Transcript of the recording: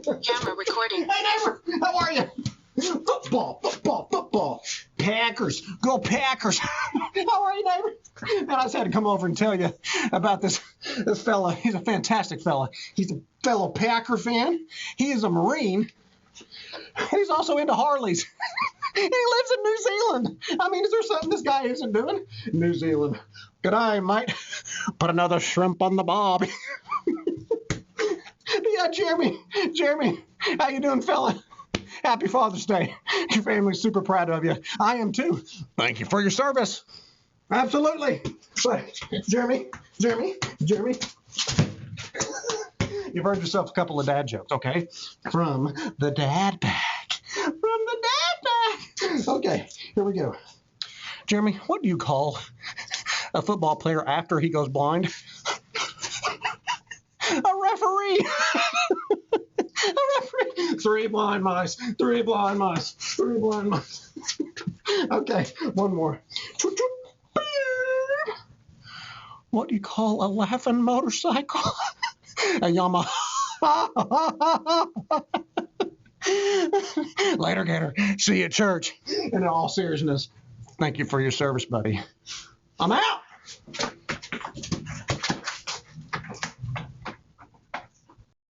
Camera recording. Hey, neighbor, how are you? Football. Packers, go Packers. How are you, neighbor? And I just had to come over and tell you about this fella. He's a fantastic fella. He's a fellow Packer fan. He is a Marine. He's also into Harleys. He lives in New Zealand. I mean, is there something this guy isn't doing? New Zealand. Good eye, mate. Put another shrimp on the bob. Yeah, Jeremy, how you doing, fella? Happy Father's Day. Your family's super proud of you. I am too. Thank you for your service. Absolutely. But Jeremy, you've earned yourself a couple of dad jokes, okay? From the dad pack. Okay, here we go. Jeremy, what do you call a football player after he goes blind? A referee. A referee. Three blind mice. Okay, one more. What do you call a laughing motorcycle? A Yamaha. Later, Gator. See you at church. And in all seriousness, thank you for your service, buddy. I'm out.